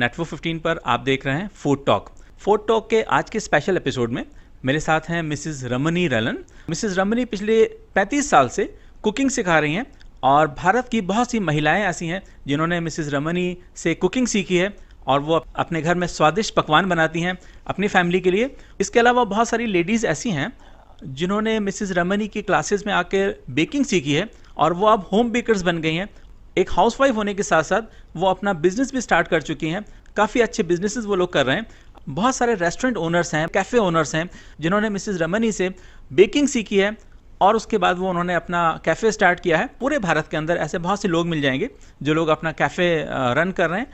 Network 15 पर आप देख रहे हैं फूड टॉक। फूड टॉक के आज के स्पेशल एपिसोड में मेरे साथ हैं मिसेस रमनी रलन। मिसेस रमनी पिछले 35 साल से कुकिंग सिखा रही हैं और भारत की बहुत सी महिलाएं ऐसी हैं जिन्होंने मिसेस रमनी से कुकिंग सीखी है और वो अपने घर में स्वादिष्ट पकवान बनाती हैं अपनी फैमिली के लिए। इसके अलावा बहुत सारी लेडीज़ ऐसी हैं जिन्होंने मिसेस रमनी की क्लासेस में आकर बेकिंग सीखी है और वो अब होम बेकर्स बन गई हैं। एक हाउसवाइफ होने के साथ साथ वो अपना बिजनेस भी स्टार्ट कर चुकी हैं। काफ़ी अच्छे बिजनेसेस वो लोग कर रहे हैं। बहुत सारे रेस्टोरेंट ओनर्स हैं, कैफ़े ओनर्स हैं जिन्होंने मिसेस रमनी से बेकिंग सीखी है और उसके बाद वो उन्होंने अपना कैफ़े स्टार्ट किया है। पूरे भारत के अंदर ऐसे बहुत से लोग मिल जाएंगे जो लोग अपना कैफ़े रन कर रहे हैं,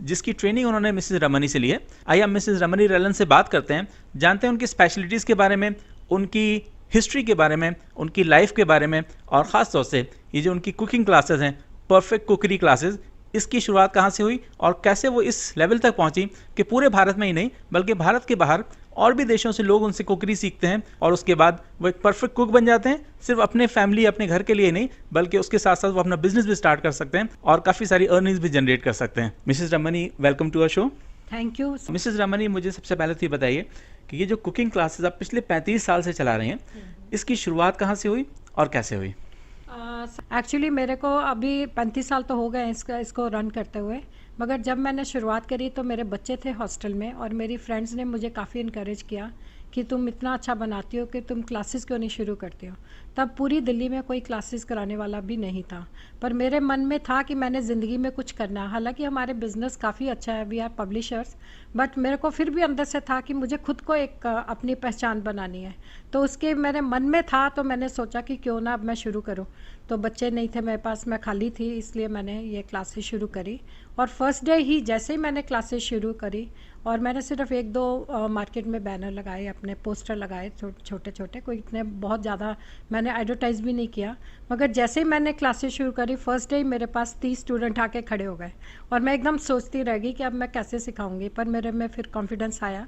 जिसकी ट्रेनिंग उन्होंने मिसेस रमनी से ली है। आइए हम मिसेस रमनी रलन से बात करते हैं, जानते हैं उनकी स्पेशलिटीज़ के बारे में, उनकी हिस्ट्री के बारे में, उनकी लाइफ के बारे में और ख़ास तौर से ये जो उनकी कुकिंग क्लासेस हैं, परफेक्ट कुकरी क्लासेस, इसकी शुरुआत कहाँ से हुई और कैसे वो इस लेवल तक पहुँची कि पूरे भारत में ही नहीं बल्कि भारत के बाहर और भी देशों से लोग उनसे कुकरी सीखते हैं और उसके बाद वो एक परफेक्ट कुक बन जाते हैं। सिर्फ अपने फैमिली, अपने घर के लिए नहीं बल्कि उसके साथ साथ वो अपना बिजनेस भी स्टार्ट कर सकते हैं और काफ़ी सारी अर्निंग्स भी जनरेट कर सकते हैं। Mrs Ramani, welcome to our show. Thank you. Mrs Ramani, मुझे सबसे पहले तो ये बताइए कि ये जो कुकिंग क्लासेस आप पिछले 35 साल से चला रहे हैं, इसकी शुरुआत कहाँ से हुई और कैसे हुई? एक्चुअली मेरे को अभी 35 साल तो हो गए इसको रन करते हुए, मगर जब मैंने शुरुआत करी तो मेरे बच्चे थे हॉस्टल में और मेरी फ्रेंड्स ने मुझे काफ़ी इनकरेज किया कि तुम इतना अच्छा बनाती हो कि तुम क्लासेस क्यों नहीं शुरू करती हो। तब पूरी दिल्ली में कोई क्लासेस कराने वाला भी नहीं था, पर मेरे मन में था कि मैंने ज़िंदगी में कुछ करना है। हालांकि हमारे बिज़नेस काफ़ी अच्छा है, वी आर पब्लिशर्स, बट मेरे को फिर भी अंदर से था कि मुझे खुद को एक अपनी पहचान बनानी है। तो उसके मेरे मन में था, तो मैंने सोचा कि क्यों ना अब मैं शुरू करूँ। तो बच्चे नहीं थे मेरे पास, मैं खाली थी, इसलिए मैंने ये क्लासेस शुरू करी। और फर्स्ट डे ही जैसे ही मैंने क्लासेस शुरू करी और मैंने सिर्फ 1-2 मार्केट में बैनर लगाए, अपने पोस्टर लगाए छोटे छोटे, कोई इतने बहुत ज़्यादा मैंने एडवर्टाइज़ भी नहीं किया। मगर जैसे ही मैंने क्लासेस शुरू करी फर्स्ट डे ही मेरे पास 30 स्टूडेंट आके खड़े हो गए और मैं एकदम सोचती रह गई कि अब मैं कैसे सिखाऊंगी। पर मेरे में फिर कॉन्फिडेंस आया,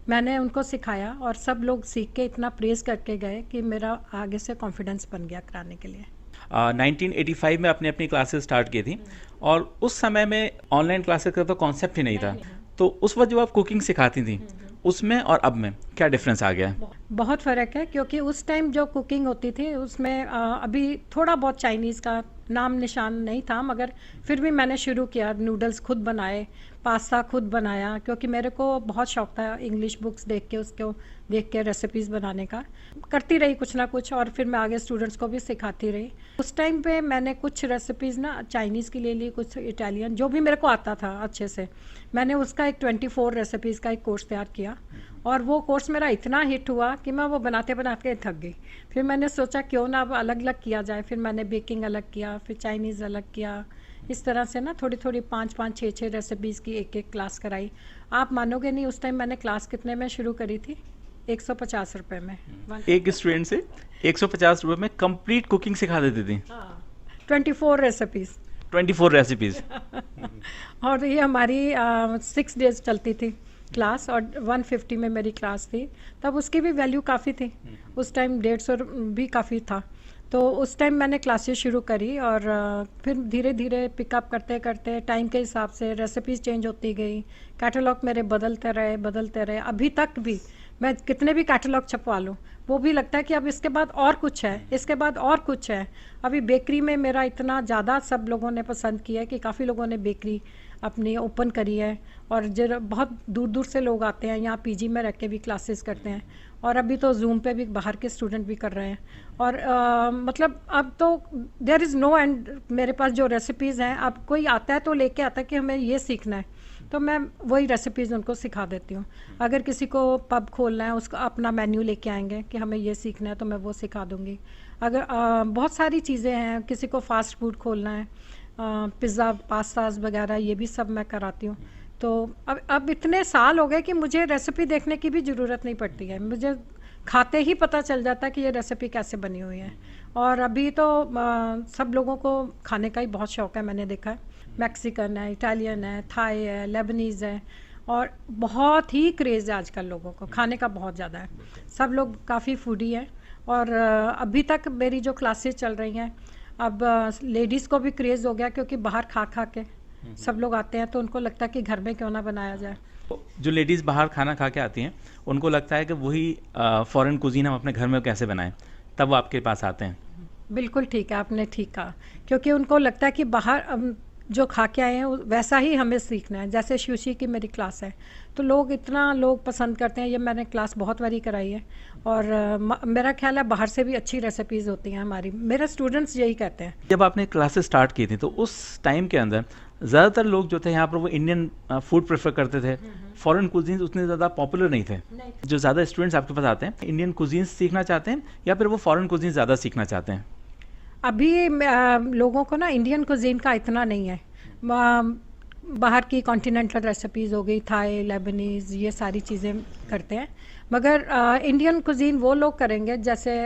मैंने उनको सिखाया और सब लोग सीख के इतना प्रेज़ करके गए कि मेरा आगे से कॉन्फिडेंस बन गया कराने के लिए। 1985 में आपने अपनी क्लासेस स्टार्ट की थी और उस समय में ऑनलाइन क्लासेस का तो कॉन्सेप्ट ही नहीं था। तो उस वक्त जब आप कुकिंग सिखाती थी उसमें और अब में क्या डिफरेंस आ गया है? बहुत फ़र्क है, क्योंकि उस टाइम जो कुकिंग होती थी उसमें अभी थोड़ा बहुत चाइनीज़ का नाम निशान नहीं था, मगर फिर भी मैंने शुरू किया। नूडल्स खुद बनाए, पास्ता खुद बनाया, क्योंकि मेरे को बहुत शौक था इंग्लिश बुक्स देख के, उसको देख के रेसिपीज़ बनाने का। करती रही कुछ ना कुछ और फिर मैं आगे स्टूडेंट्स को भी सिखाती रही। उस टाइम पे मैंने कुछ रेसिपीज़ ना चाइनीज़ की ले ली, कुछ इटालियन, जो भी मेरे को आता था अच्छे से। मैंने उसका एक 24 रेसिपीज़ का एक कोर्स तैयार किया और वो कोर्स मेरा इतना हिट हुआ कि मैं वो बनाते बनाते थक गई। फिर मैंने सोचा क्यों ना अब अलग अलग किया जाए। फिर मैंने बेकिंग अलग किया, फिर चाइनीज़ अलग किया। इस तरह से ना थोड़ी थोड़ी 5-5, 6-6 रेसिपीज़ की एक क्लास कराई। आप मानोगे नहीं, उस टाइम मैंने क्लास कितने में शुरू करी थी? 150 रुपये में। एक स्टूडेंट से 150 रुपये में कंप्लीट कुकिंग सिखा देती थी। 24 रेसिपीज़। 24 रेसिपीज़। और ये हमारी 6 डेज चलती थी क्लास और 150 में मेरी क्लास थी। तब उसकी भी वैल्यू काफ़ी थी, उस टाइम 150 भी काफ़ी था। तो उस टाइम मैंने क्लासेस शुरू करी और फिर धीरे धीरे पिकअप करते करते टाइम के हिसाब से रेसिपीज़ चेंज होती गई, कैटलॉग मेरे बदलते रहे। अभी तक भी मैं कितने भी कैटलॉग छपवा लूँ वो भी लगता है कि अब इसके बाद और कुछ है, इसके बाद और कुछ है। अभी बेकरी में मेरा इतना ज़्यादा सब लोगों ने पसंद किया है कि काफ़ी लोगों ने बेकरी अपनी ओपन करी है और जो बहुत दूर दूर से लोग आते हैं, यहाँ पीजी में रह के भी क्लासेस करते हैं और अभी तो जूम पे भी बाहर के स्टूडेंट भी कर रहे हैं। और मतलब अब तो देयर इज़ नो एंड। मेरे पास जो रेसिपीज़ हैं, अब कोई आता है तो लेके आता है कि हमें ये सीखना है, तो मैं वही रेसिपीज़ उनको सिखा देती हूँ। अगर किसी को पब खोलना है, उसका अपना मेन्यू लेके आएंगे कि हमें ये सीखना है, तो मैं वो सिखा दूँगी। अगर बहुत सारी चीज़ें हैं, किसी को फास्ट फूड खोलना है, पिज़्ज़ा पास्ताज वगैरह, ये भी सब मैं कराती हूँ। तो अब इतने साल हो गए कि मुझे रेसिपी देखने की भी ज़रूरत नहीं पड़ती है, मुझे खाते ही पता चल जाता है कि ये रेसिपी कैसे बनी हुई है। और अभी तो सब लोगों को खाने का ही बहुत शौक़ है, मैंने देखा है। मैक्सिकन है, इटालियन है, थाई है, लेबनीज़ है और बहुत ही क्रेज़ है आजकल लोगों को, खाने का बहुत ज़्यादा है। सब लोग काफ़ी फूडी है और अभी तक मेरी जो क्लासेस चल रही हैं, अब लेडीज़ को भी क्रेज़ हो गया, क्योंकि बाहर खा खा के सब लोग आते हैं तो उनको लगता है कि घर में क्यों ना बनाया जाए। जो लेडीज़ बाहर खाना खा के आती हैं उनको लगता है कि वही फॉरेन कुजीन हम अपने घर में कैसे बनाएं, तब वो आपके पास आते हैं। बिल्कुल ठीक है, आपने ठीक कहा, क्योंकि उनको लगता है कि बाहर जो खा के आए हैं वैसा ही हमें सीखना है। जैसे सुशी की मेरी क्लास है तो लोग पसंद करते हैं, ये मैंने क्लास बहुत बारी कराई है और मेरा ख्याल है बाहर से भी अच्छी रेसिपीज़ होती हैं हमारी, मेरे स्टूडेंट्स यही कहते हैं। जब आपने क्लासेस स्टार्ट की थी तो उस टाइम के अंदर ज़्यादातर लोग जो थे यहाँ पर वो इंडियन फूड प्रेफर करते थे, फॉरेन कुजीन्स उतने ज़्यादा पॉपुलर नहीं थे। जो ज़्यादा स्टूडेंट्स आपके पास आते हैं इंडियन कुजीन्स सीखना चाहते हैं या फिर वो फॉरेन कुजीन्स ज़्यादा सीखना चाहते हैं? अभी लोगों को ना इंडियन कुजीन का इतना नहीं है, बाहर की कॉन्टिनेंटल रेसिपीज़ हो गई, थाई, लेबनीज़, ये सारी चीज़ें करते हैं। मगर इंडियन कुजीन वो लोग करेंगे जैसे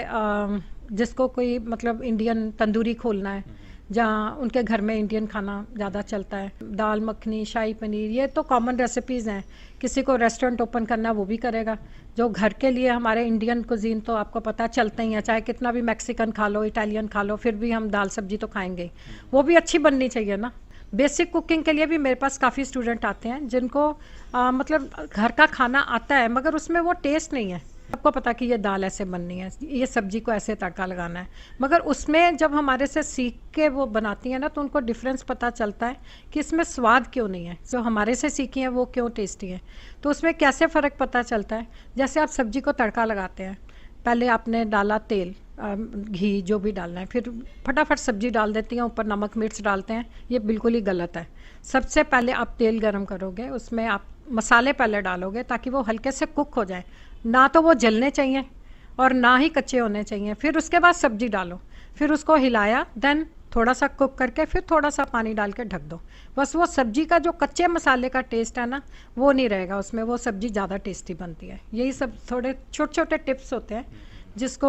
जिसको कोई मतलब इंडियन तंदूरी खोलना है, जहाँ उनके घर में इंडियन खाना ज़्यादा चलता है, दाल मखनी, शाही पनीर, ये तो कॉमन रेसिपीज़ हैं। किसी को रेस्टोरेंट ओपन करना वो भी करेगा। जो घर के लिए हमारे इंडियन कुजीन तो आपको पता चलते ही हैं, चाहे कितना भी मैक्सिकन खा लो, इटालियन खा लो, फिर भी हम दाल सब्जी तो खाएंगे, वो भी अच्छी बननी चाहिए ना। बेसिक कुकिंग के लिए भी मेरे पास काफ़ी स्टूडेंट आते हैं जिनको मतलब घर का खाना आता है मगर उसमें वो टेस्ट नहीं है। आपको पता कि ये दाल ऐसे बननी है, ये सब्जी को ऐसे तड़का लगाना है, मगर उसमें जब हमारे से सीख के वो बनाती हैं ना तो उनको डिफरेंस पता चलता है कि इसमें स्वाद क्यों नहीं है, जो हमारे से सीखी है वो क्यों टेस्टी है। तो उसमें कैसे फ़र्क पता चलता है, जैसे आप सब्जी को तड़का लगाते हैं, पहले आपने डाला तेल, घी, जो भी डालना है, फिर फटाफट सब्जी डाल देती हैं, ऊपर नमक मिर्च डालते हैं, ये बिल्कुल ही गलत है। सबसे पहले आप तेल गरम करोगे, उसमें आप मसाले पहले डालोगे ताकि वो हल्के से कुक हो जाए, ना तो वो जलने चाहिए और ना ही कच्चे होने चाहिए। फिर उसके बाद सब्जी डालो, फिर उसको हिलाया, देन थोड़ा सा कुक करके फिर थोड़ा सा पानी डाल के ढक दो। बस वो सब्जी का जो कच्चे मसाले का टेस्ट है ना वो नहीं रहेगा उसमें, वो सब्जी ज़्यादा टेस्टी बनती है। यही सब थोड़े छोटे छोटे टिप्स होते हैं जिसको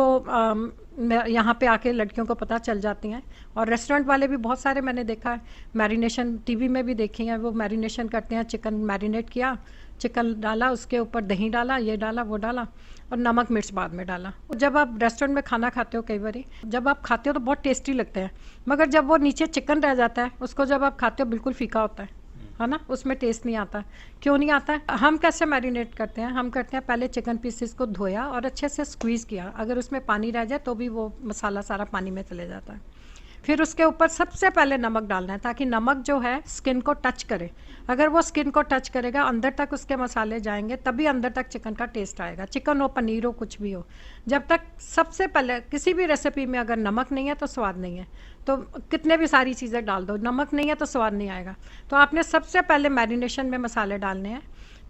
यहाँ पे आके लड़कियों को पता चल जाती हैं। और रेस्टोरेंट वाले भी बहुत सारे मैंने देखा है, मैरिनेशन टीवी में भी देखी है, वो मैरिनेशन करते हैं, चिकन मैरिनेट किया, चिकन डाला, उसके ऊपर दही डाला, ये डाला, वो डाला और नमक मिर्च बाद में डाला। जब आप रेस्टोरेंट में खाना खाते हो, कई बार जब आप खाते हो तो बहुत टेस्टी लगते हैं, मगर जब वो नीचे चिकन रह जाता है उसको जब आप खाते हो बिल्कुल फीका होता है ना, उसमें टेस्ट नहीं आता। क्यों नहीं आता है? हम कैसे मैरिनेट करते हैं, हम करते हैं पहले चिकन पीसेस को धोया और अच्छे से स्क्वीज़ किया, अगर उसमें पानी रह जाए तो भी वो मसाला सारा पानी में चले जाता है। फिर उसके ऊपर सबसे पहले नमक डालना है ताकि नमक जो है स्किन को टच करे, अगर वो स्किन को टच करेगा अंदर तक उसके मसाले जाएंगे तभी अंदर तक चिकन का टेस्ट आएगा, चिकन हो, पनीर हो, कुछ भी हो। जब तक सबसे पहले किसी भी रेसिपी में अगर नमक नहीं है तो स्वाद नहीं है, तो कितने भी सारी चीज़ें डाल दो, नमक नहीं है तो स्वाद नहीं आएगा। तो आपने सबसे पहले मैरिनेशन में मसाले डालने हैं,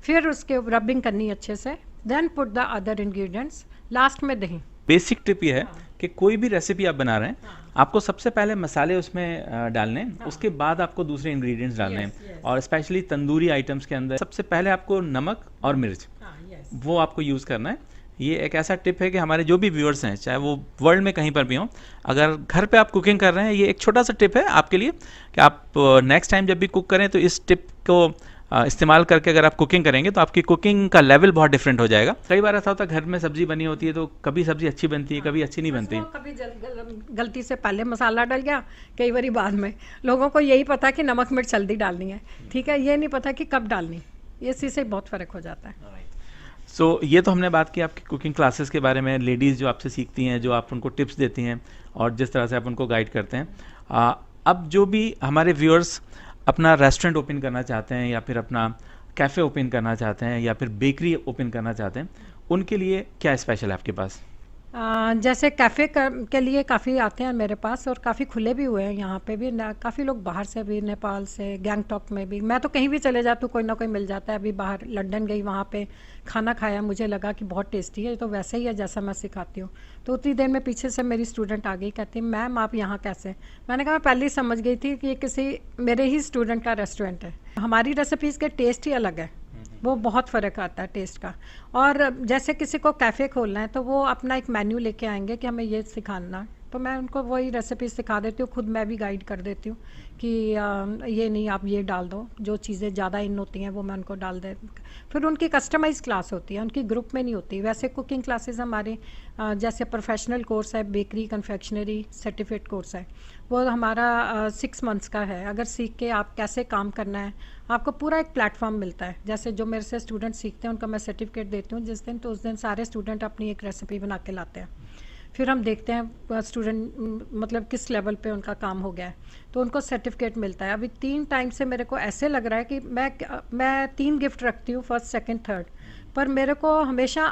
फिर उसके रबिंग करनी अच्छे से, then put the other ingredients, last में दही। बेसिक टिप ये है कि कोई भी रेसिपी आप बना रहे हैं आपको सबसे पहले मसाले उसमें डालने हैं, उसके बाद आपको दूसरे इंग्रेडिएंट्स डालने हैं। और स्पेशली तंदूरी आइटम्स के अंदर सबसे पहले आपको नमक और मिर्च वो आपको यूज़ करना है। ये एक ऐसा टिप है कि हमारे जो भी व्यूअर्स हैं चाहे वो वर्ल्ड में कहीं पर भी हों, अगर घर पे आप कुकिंग कर रहे हैं, ये एक छोटा सा टिप है आपके लिए कि आप नेक्स्ट टाइम जब भी कुक करें तो इस टिप को इस्तेमाल करके अगर आप कुकिंग करेंगे तो आपकी कुकिंग का लेवल बहुत डिफरेंट हो जाएगा। कई बार ऐसा होता है घर में सब्जी बनी होती है तो कभी सब्जी अच्छी बनती है, कभी अच्छी नहीं बनती। कभी गलती से पहले मसाला डल गया, कई बार बाद में। लोगों को यही पता कि नमक मिर्च जल्दी डालनी है, ठीक है, ये नहीं पता कि कब डालनी, इसी से बहुत फ़र्क हो जाता है। सो ये तो हमने बात की आपकी कुकिंग क्लासेस के बारे में, लेडीज़ जो आपसे सीखती हैं, जो आप उनको टिप्स देती हैं और जिस तरह से आप उनको गाइड करते हैं। अब जो भी हमारे व्यूअर्स अपना रेस्टोरेंट ओपन करना चाहते हैं या फिर अपना कैफ़े ओपन करना चाहते हैं या फिर बेकरी ओपन करना चाहते हैं, उनके लिए क्या स्पेशल है आपके पास? जैसे कैफ़े के लिए काफ़ी आते हैं मेरे पास और काफ़ी खुले भी हुए हैं यहाँ पे भी, काफ़ी लोग बाहर से भी, नेपाल से, गैंगटॉक में भी। मैं तो कहीं भी चले जाती हूँ कोई ना कोई मिल जाता है। अभी बाहर लंदन गई, वहाँ पे खाना खाया, मुझे लगा कि बहुत टेस्टी है, तो वैसे ही है जैसा मैं सिखाती हूँ। तो उतनी देर में पीछे से मेरी स्टूडेंट आ गई, कहती मैम आप यहाँ कैसे? मैंने कहा मैं पहले ही समझ गई थी कि ये किसी मेरे ही स्टूडेंट का रेस्टोरेंट है। हमारी रेसिपीज़ के टेस्ट ही अलग है, वो बहुत फ़र्क आता है टेस्ट का। और जैसे किसी को कैफ़े खोलना है तो वो अपना एक मेन्यू लेके आएंगे कि हमें ये सिखाना, तो मैं उनको वही रेसिपी सिखा देती हूँ, खुद मैं भी गाइड कर देती हूँ कि ये नहीं आप ये डाल दो, जो चीज़ें ज़्यादा इन होती हैं वो मैं उनको डाल दे। फिर उनकी कस्टमाइज क्लास होती है, उनकी ग्रुप में नहीं होती। वैसे कुकिंग क्लासेस हमारे जैसे प्रोफेशनल कोर्स है, बेकरी कन्फेक्शनरी सर्टिफिकेट कोर्स है, वो हमारा 6 मंथ्स का है। अगर सीख के आप कैसे काम करना है, आपको पूरा एक प्लेटफॉर्म मिलता है। जैसे जो मेरे से स्टूडेंट सीखते हैं उनका मैं सर्टिफिकेट देती हूँ जिस दिन, तो उस दिन सारे स्टूडेंट अपनी एक रेसिपी बना के लाते हैं। फिर हम देखते हैं स्टूडेंट मतलब किस लेवल पे उनका काम हो गया है, तो उनको सर्टिफिकेट मिलता है। अभी 3 टाइम से मेरे को ऐसे लग रहा है कि मैं 3 गिफ्ट रखती हूँ, फर्स्ट सेकंड थर्ड, पर मेरे को हमेशा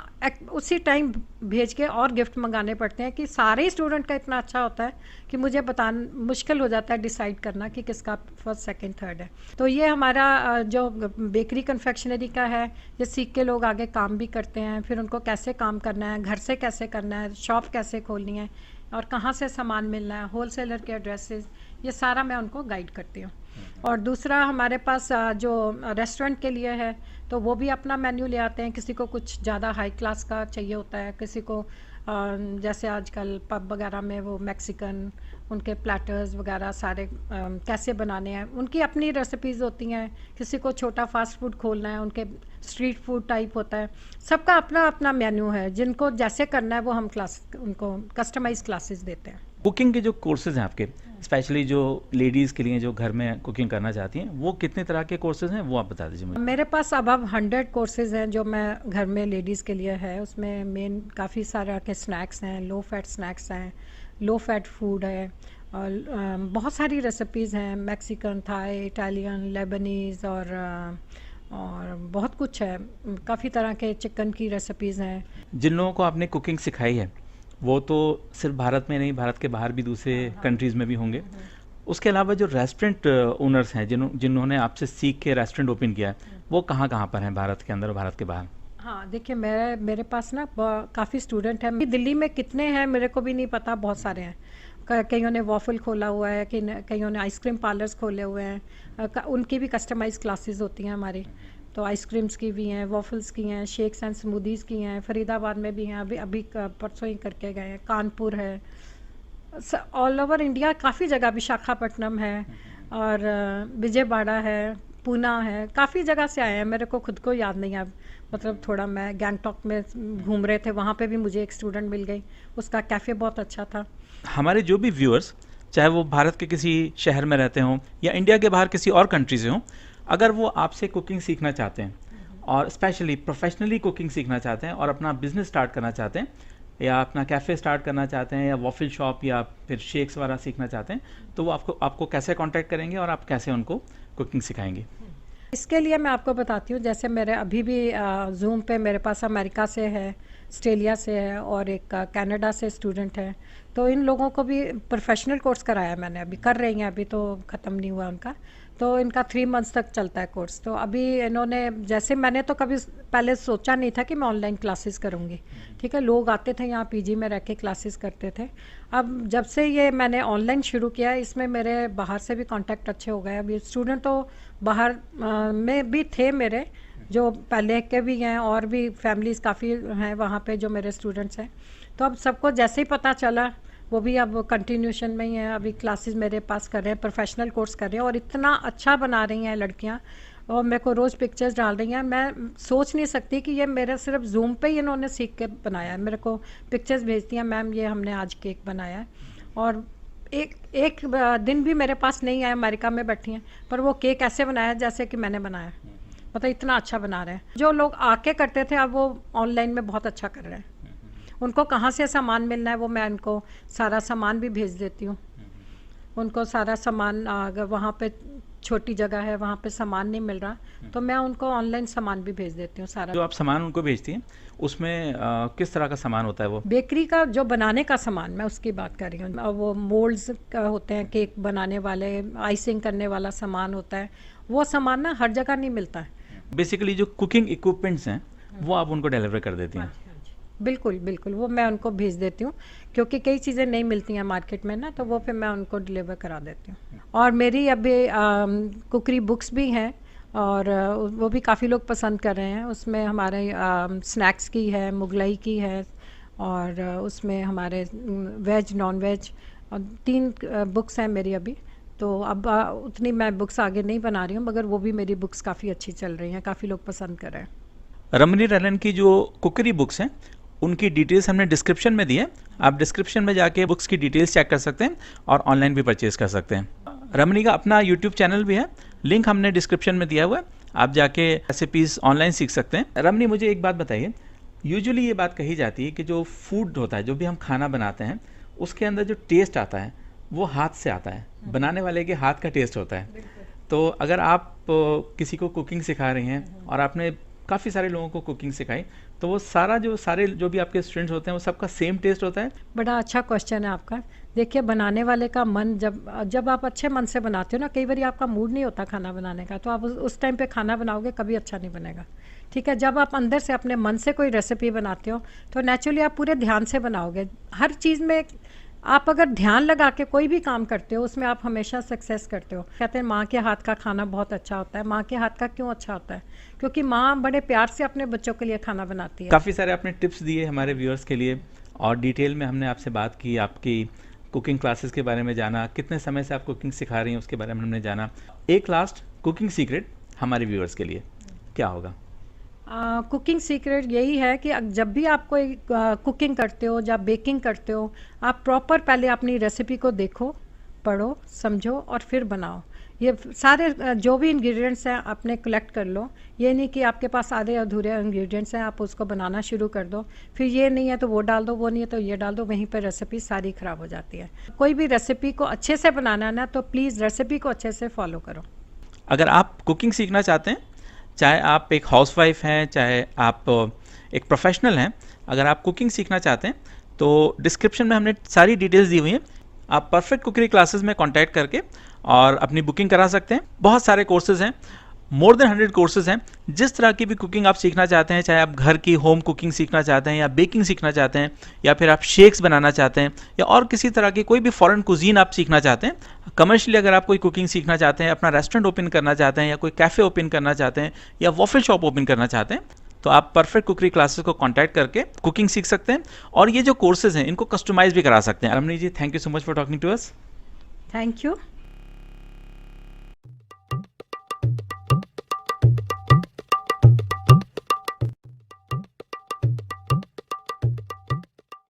उसी टाइम भेज के और गिफ्ट मंगाने पड़ते हैं कि सारे ही स्टूडेंट का इतना अच्छा होता है कि मुझे बताना मुश्किल हो जाता है डिसाइड करना कि किसका फर्स्ट सेकंड थर्ड है। तो ये हमारा जो बेकरी कन्फेक्शनरी का है, ये सीख के लोग आगे काम भी करते हैं। फिर उनको कैसे काम करना है, घर से कैसे करना है, शॉप कैसे खोलनी है और कहाँ से सामान मिलना है, होलसेलर के एड्रेसेस, ये सारा मैं उनको गाइड करती हूँ। और दूसरा हमारे पास जो रेस्टोरेंट के लिए है, तो वो भी अपना मेन्यू ले आते हैं। किसी को कुछ ज़्यादा हाई क्लास का चाहिए होता है, किसी को जैसे आजकल पब वगैरह में वो मैक्सिकन उनके प्लेटर्स वगैरह सारे कैसे बनाने हैं, उनकी अपनी रेसिपीज़ होती हैं। किसी को छोटा फास्ट फूड खोलना है, उनके स्ट्रीट फूड टाइप होता है। सबका अपना अपना मेन्यू है, जिनको जैसे करना है वो हम क्लास उनको कस्टमाइज क्लासेस देते हैं। कुकिंग के जो कोर्सेज हैं आपके, स्पेशली जो लेडीज़ के लिए जो घर में कुकिंग करना चाहती हैं, वो कितने तरह के कोर्सेज हैं वो आप बता दीजिए मुझे। मेरे पास अब 100 कोर्सेज हैं जो मैं घर में लेडीज़ के लिए है। उसमें मेन काफ़ी सारा के स्नैक्स हैं, लो फैट स्नैक्स हैं, लो फैट फूड है, और बहुत सारी रेसिपीज़ हैं, मैक्सिकन, थाई, इटालियन, लेबनीज़ और बहुत कुछ है। काफ़ी तरह के चिकन की रेसिपीज़ हैं। जिन लोगों को आपने कुकिंग सिखाई है वो तो सिर्फ भारत में नहीं, भारत के बाहर भी दूसरे कंट्रीज़ में भी होंगे। उसके अलावा जो रेस्टोरेंट ओनर्स हैं जिन्होंने आपसे सीख के रेस्टोरेंट ओपन किया है, वो कहाँ कहाँ पर हैं भारत के अंदर और भारत के बाहर? हाँ, देखिए मेरे पास ना काफ़ी स्टूडेंट हैं। दिल्ली में कितने हैं मेरे को भी नहीं पता, बहुत सारे हैं। कईयों ने वॉफल खोला हुआ है, कईयों ने आइसक्रीम पार्लर्स खोले हुए हैं। उनकी भी कस्टमाइज क्लासेस होती हैं हमारी। तो आइसक्रीम्स की भी हैं, वॉफल्स की हैं, शेक्स एंड स्मूदीज़ की हैं। फरीदाबाद में भी हैं, अभी परसों ही करके गए हैं। कानपुर है, ऑल ओवर इंडिया काफ़ी जगह, विशाखापट्टनम है और विजयवाड़ा है, पूना है, काफ़ी जगह से आए हैं। मेरे को खुद को याद नहीं है अब, मतलब थोड़ा मैं गैंगटॉक में घूम रहे थे, वहाँ पे भी मुझे एक स्टूडेंट मिल गई, उसका कैफ़े बहुत अच्छा था। हमारे जो भी व्यूअर्स, चाहे वो भारत के किसी शहर में रहते हों या इंडिया के बाहर किसी और कंट्री से हों, अगर वो आपसे कुकिंग सीखना चाहते हैं और स्पेशली प्रोफेशनली कुकिंग सीखना चाहते हैं और अपना बिजनेस स्टार्ट करना चाहते हैं या अपना कैफ़े स्टार्ट करना चाहते हैं या वॉफल शॉप या फिर शेक्स वगैरह सीखना चाहते हैं, तो वो आपको कैसे कांटेक्ट करेंगे और आप कैसे उनको कुकिंग सिखाएंगे? इसके लिए मैं आपको बताती हूँ। जैसे मेरे अभी भी जूम पे मेरे पास अमेरिका से है, ऑस्ट्रेलिया से है और एक कनाडा से स्टूडेंट है। तो इन लोगों को भी प्रोफेशनल कोर्स कराया मैंने, अभी कर रही हैं, अभी तो ख़त्म नहीं हुआ उनका। तो इनका 3 मंथ्स तक चलता है कोर्स। तो अभी इन्होंने, जैसे मैंने तो कभी पहले सोचा नहीं था कि मैं ऑनलाइन क्लासेस करूँगी, ठीक है। लोग आते थे यहाँ पीजी में रह के क्लासेस करते थे। अब जब से ये मैंने ऑनलाइन शुरू किया है, इसमें मेरे बाहर से भी कांटेक्ट अच्छे हो गए। अभी स्टूडेंट तो बाहर में भी थे मेरे, जो पहले के भी हैं और भी फैमिलीज़ काफ़ी हैं वहाँ पे जो मेरे स्टूडेंट्स हैं। तो अब सबको जैसे ही पता चला, वो भी अब कंटिन्यूशन में ही है। अभी क्लासेस मेरे पास कर रहे हैं, प्रोफेशनल कोर्स कर रहे हैं और इतना अच्छा बना रही हैं लड़कियाँ, और मेरे को रोज़ पिक्चर्स डाल रही हैं। मैं सोच नहीं सकती कि ये मेरे सिर्फ जूम पे ही इन्होंने सीख के बनाया है। मेरे को पिक्चर्स भेजती हैं, मैम ये हमने आज केक बनाया है। और एक दिन भी मेरे पास नहीं आया, अमेरिका में बैठी हैं, पर वो केक ऐसे बनाया जैसे कि मैंने बनाया, मतलब इतना अच्छा बना रहे हैं। जो लोग आके करते थे अब वो ऑनलाइन में बहुत अच्छा कर रहे हैं। उनको कहाँ से सामान मिलना है वो मैं उनको सारा सामान भी भेज देती हूँ। उनको सारा सामान, अगर वहाँ पे छोटी जगह है, वहाँ पे सामान नहीं मिल रहा, तो मैं उनको ऑनलाइन सामान भी भेज देती हूँ सारा। जो आप सामान उनको भेजती हैं उसमें किस तरह का सामान होता है? वो बेकरी का जो बनाने का सामान, मैं उसकी बात कर रही हूँ। वो मोल्ड्स होते हैं, केक बनाने वाले, आइसिंग करने वाला सामान होता है। वो सामान ना हर जगह नहीं मिलता है। बेसिकली जो कुकिंग इक्विपमेंट्स हैं वो आप उनको डिलीवर कर देती हैं? बिल्कुल बिल्कुल, वो मैं उनको भेज देती हूँ, क्योंकि कई चीज़ें नहीं मिलती हैं मार्केट में ना, तो वो फिर मैं उनको डिलीवर करा देती हूँ। और मेरी अभी कुकरी बुक्स भी हैं और वो भी काफ़ी लोग पसंद कर रहे हैं। उसमें हमारे स्नैक्स की है, मुगलई की है, और उसमें हमारे वेज नॉन वेज, और 3 बुक्स हैं मेरी अभी। तो अब उतनी मैं बुक्स आगे नहीं बना रही हूँ, मगर वो भी मेरी बुक्स काफ़ी अच्छी चल रही हैं, काफ़ी लोग पसंद कर रहे हैं। रमनी रैलन की जो कुकरी बुक्स हैं उनकी डिटेल्स हमने डिस्क्रिप्शन में दी है, आप डिस्क्रिप्शन में जाके बुक्स की डिटेल्स चेक कर सकते हैं और ऑनलाइन भी परचेज कर सकते हैं। रमनी का अपना यूट्यूब चैनल भी है, लिंक हमने डिस्क्रिप्शन में दिया हुआ है, आप जाके रेसिपीज़ ऑनलाइन सीख सकते हैं। रमनी मुझे एक बात बताइए, यूजुअली ये बात कही जाती है कि जो फूड होता है, जो भी हम खाना बनाते हैं, उसके अंदर जो टेस्ट आता है वो हाथ से आता है, बनाने वाले के हाथ का टेस्ट होता है। तो अगर आप किसी को कुकिंग सिखा रही हैं और आपने काफ़ी सारे लोगों को कुकिंग सिखाई, तो वो सारे जो भी आपके स्टूडेंट्स होते हैं वो सबका सेम टेस्ट होता है? बड़ा अच्छा क्वेश्चन है आपका। देखिए, बनाने वाले का मन जब आप अच्छे मन से बनाते हो ना, कई बार आपका मूड नहीं होता खाना बनाने का, तो आप उस टाइम पे खाना बनाओगे कभी अच्छा नहीं बनेगा। ठीक है, जब आप अंदर से अपने मन से कोई रेसिपी बनाते हो तो नेचुरली आप पूरे ध्यान से बनाओगे। हर चीज़ में आप अगर ध्यान लगा के कोई भी काम करते हो उसमें आप हमेशा सक्सेस करते हो। कहते हैं माँ के हाथ का खाना बहुत अच्छा होता है। माँ के हाथ का क्यों अच्छा होता है? क्योंकि माँ बड़े प्यार से अपने बच्चों के लिए खाना बनाती है। काफ़ी सारे आपने टिप्स दिए हमारे व्यूअर्स के लिए और डिटेल में हमने आपसे बात की, आपकी कुकिंग क्लासेस के बारे में जाना, कितने समय से आप कुकिंग सिखा रही हैं उसके बारे में हमने जाना। एक लास्ट कुकिंग सीक्रेट हमारे व्यूअर्स के लिए क्या होगा? कुकिंग सीक्रेट यही है कि जब भी आप कोई कुकिंग करते हो या बेकिंग करते हो, आप प्रॉपर पहले अपनी रेसिपी को देखो, पढ़ो, समझो और फिर बनाओ। ये सारे जो भी इंग्रेडिएंट्स हैं आपने कलेक्ट कर लो। ये नहीं कि आपके पास आधे अधूरे इंग्रेडिएंट्स हैं आप उसको बनाना शुरू कर दो, फिर ये नहीं है तो वो डाल दो, वो नहीं है तो ये डाल दो, वहीं पर रेसिपी सारी ख़राब हो जाती है। कोई भी रेसिपी को अच्छे से बनाना है ना, तो प्लीज़ रेसिपी को अच्छे से फॉलो करो। अगर आप कुकिंग सीखना चाहते हैं, चाहे आप एक हाउसवाइफ हैं, चाहे आप एक प्रोफेशनल हैं, अगर आप कुकिंग सीखना चाहते हैं तो डिस्क्रिप्शन में हमने सारी डिटेल्स दी हुई हैं। आप परफेक्ट कुकिंग क्लासेस में कांटेक्ट करके और अपनी बुकिंग करा सकते हैं। बहुत सारे कोर्सेज हैं, मोर देन 100 कोर्सेज हैं। जिस तरह की भी कुकिंग आप सीखना चाहते हैं, चाहे आप घर की होम कुकिंग सीखना चाहते हैं या बेकिंग सीखना चाहते हैं या फिर आप शेक्स बनाना चाहते हैं या और किसी तरह की कोई भी फॉरेन कुजीन आप सीखना चाहते हैं, कमर्शियली अगर आप कोई कुकिंग सीखना चाहते हैं, अपना रेस्टोरेंट ओपन करना चाहते हैं या कोई कैफ़े ओपन करना चाहते हैं या वॉफल शॉप ओपन करना चाहते हैं, तो आप परफेक्ट कुकिंग क्लासेस को कांटेक्ट करके कुकिंग सीख सकते हैं और ये जो कोर्सेज हैं इनको कस्टमाइज भी करा सकते हैं। Ramani ji, thank you so much for talking to us. Thank you.